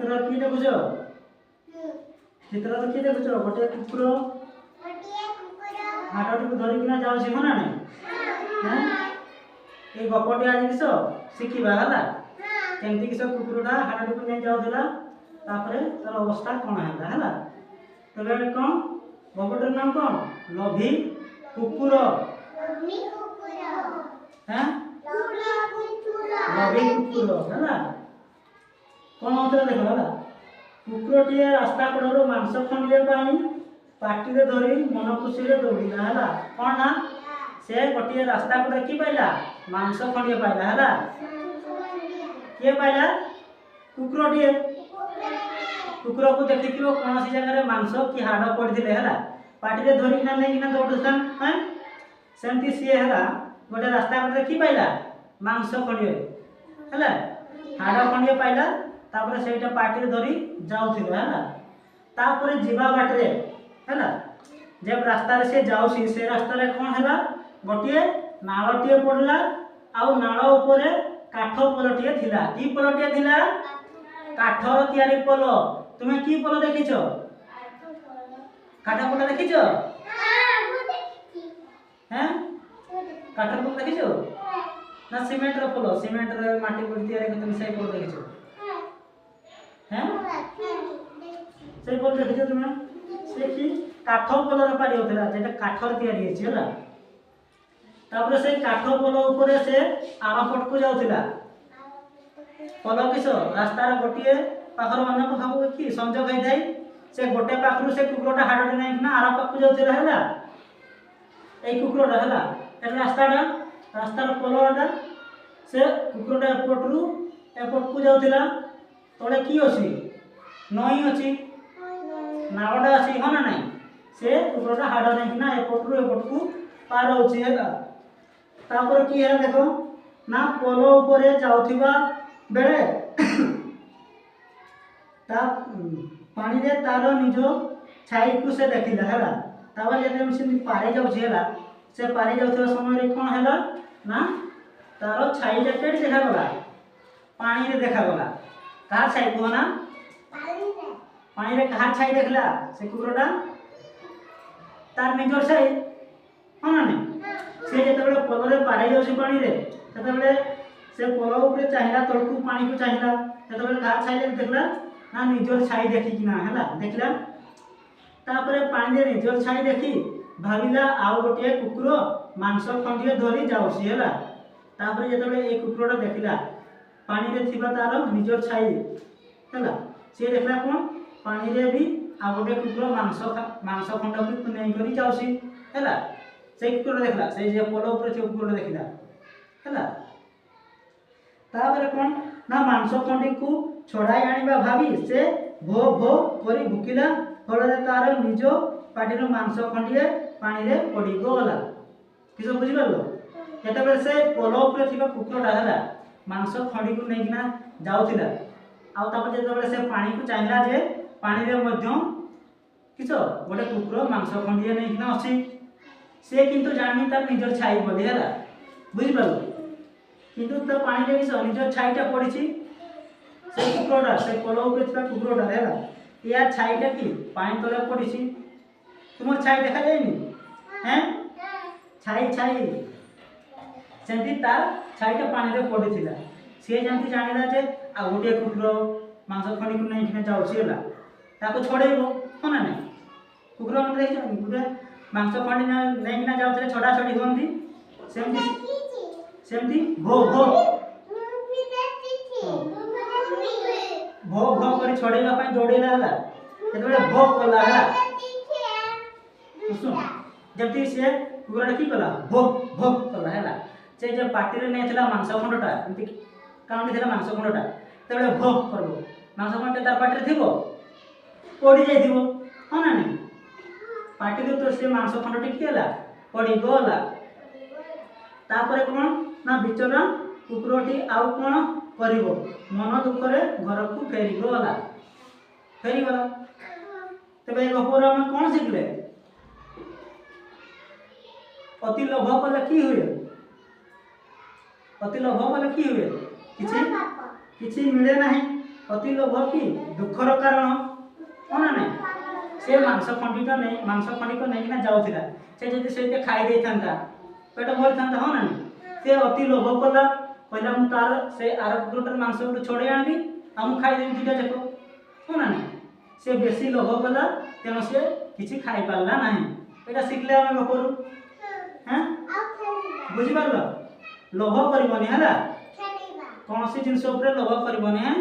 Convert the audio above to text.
चित्र कि देखुछ चित्र तो कि देखुछ गोटे कुकुर हाटटी को धरिकिना जाऊँ हो ना नहीं ये गपटी आज किस शिखा है केमती किस कुकुरटा हाटटी को नहीं जाऊला तार अवस्था कौन है तबे कौन गपटर नाम कौन लोभी कुकुर हैं लोभी कुकुर है कौन होता देख है कुकुरटी रास्ता कड़ू मांस खंडिया पार्टी रे धरी मन खुशी रे दौड़ा है कौन ना से गोटे रास्ता को देखी पाइला मांस खंडिया पाइला है किए पाइला कुकुरटी कुकुर को देखी कौन सी जगह मांस कि हाड़ पड़े है पार्टी रे धरिकिना नहीं दौड़ुन हाँ सेमती सी है गोटे रास्ता को देखी पाइला मांस खंडिया है हाड़ खंडिया पाइला तापर से पार्टी रे धरी जाऊथिले है तापर जीवा बाटरे है जब रास्ता से जाऊसी से रास्ता रे कौन है गोटे नालटे पड़ला आउ नाल उपरे काठ पोलटे थिला की पोलटे थिला काठर तयारी पोल तुम्हें की पोल देखिछ काठ पोल देखिछ हैं काठ पोल देखिछ ना सीमेंट रो पोल सीमेंट रे माटी को तयारी तुम से पोल देखिछ हैं से पोल देखिछ तुम से की काठ पोलर पारी होतला जेटा काठर तयारी हेछि हला तापर से काठ पोल ऊपर से आरपट को जाउतिला पोल किस रास्तार गोटे पाखर मन पाखा कि संजोग होई थाई से गोटे पाखरु से कुकुरटा हाडटे नै कि आर पाख को जाउतिला हला ए कुकुरटा हला ए रास्तार पोलटा से कुकुरटा एपटरू एपट को जाउतिला तळे की अछि नई अछि नावडा अछि हो ना नहीं से कुकुरटा हाड़ नै कि एपटरू एपट को पार होछि हला तापर की है देखो ना पोल ऊपर जाउथिबा बेले ता पानी रे तार निज छाई को से देखिला हला तापर जते हम से पारे जाउछि हला से पारे जाउथिबा समय रे कोन हला ना तार छाई जते देखा गला पानी रे देखा गला कहा छाई को ना पानी रे कहा छाई देखला से कुकुरटा तार निजर छाई हो ना नहीं से जेतेबेले पोल रे पारे जाउछि पानी रे सेतेबेले से पोल ऊपर चाहिला तळकु पानी को चाहिला सेतेबेले कहा छाई देखला ना निजर छाई देखि कि ना हला देखला तापरे पानी रे निजर छाई देखी भाबिला आउ गोटे कुकुर मांस खंडिए धरी जाउछि हला तापरे जेतेबेले ए कुकुरटा देखिला पानी रे थिबा तार निजर छाई हला से देखला कोन पानी रे भी आ गोटे कुकुर मांस खंड को नै करी जाउछि हला से कुकुर देखला से जे पोल ऊपर से कुकुर देखिला हला तापर कोन ना मांस खंडी को छड़ाई आनिबा भाबी से भो भो करी भुकिला फल तार निज पार्टी मांस खंडिए पानी रे पड़ी गला किस बुझी पारलो जेतेबेले से पोल ऊपर थिबा कुकुरटा हला मांस खंडी को नै किना जाउथिला आ तापर जेतेबेले से पानी को चाहिला जे पानी रे मध्य किस गोटे कुकुर मांस खंडिए नै किना अछि से किंतु जानी तार निजर छाई बोली है बुझी पारलो किंतु तो पानी रे किस निजर छाईटा पड़ीछि से कुकुरटा से पोल ऊपर थिबा कुकुरटा है या छाईटा कि पानी तले पड़ीछि तुमर छाई देखा जायनी हैं छाई छाई सेंती तार छाईटा पानी रे पड़ीथिला से जानती जानिला जे आ गोटे कुकुर मांस खंडी को नै किना जाउछि हला ताको छडेबो हो ना नहीं कुकुर मन देखि गोटे मांस खंडी नहीं किना जाउथले छडा छडी होंदी सेमती भो भो भो भो करी छडेला पई दौड़ेला हला जेतबे भो कला हला सुन जबती से कुकुरटा की कला भो भो कला हला से जे पार्टी रे नै थला मांस खंडटा एंती काउंटी थला मांस खंडटा तबे भो करबो मांस खंडटा तार पार्टी रे थिबो पड़ी जाइथिबो हो ना नहीं पार्टी रे तो से मांस खंडटी की हला पड़ी गला तापर कोन ना बिचरा कुकुरटी आउ कोन करिवो मन दुख रे घर को फेरी गला तबे गपर हम कोन सिखले अति लोभ कले की हुए अति लोभ कले की हुए किछि मिले नहीं ଅତି ଲୋଭ କି ଦୁଃଖର କାରଣ ହଁ ନା ନାଇଁ ସେ ମାଂସ ଖଣ୍ଡିକ ନେଇକିନା ଯାଉଥିଲା ସେ ଯଦି ସେଇଠି ଖାଇ ଦେଇଥାନ୍ତା ପେଟ ଭରିଥାନ୍ତା ହଁ ନା ନାଇଁ ସେ ଅତି ଲୋଭ କଲା କହିଲା ମୁଁ ତାର ସେ ଆର କୁକୁରଟାର ମାଂସ ଗୋଟେ ଛଡ଼େଇ ଆଣିବି ଆଉ ମୁଁ ଖାଇଦେବି ଦୁଇଟା ଯାକ ହଁ ନା ନାଇଁ ସେ ବେଶୀ ଲୋଭ କଲା ତେଣୁ ସେ କିଛି ଖାଇପାରିଲା ନାହିଁ ଏଇଟା ଶିଖିଲେ ଆମେ ଗପରୁ হ্যাঁ বুঝিপারল লোভ করবনি হ্যাঁ কৌশি জিনিস উপরে লোভ করবনি হ্যাঁ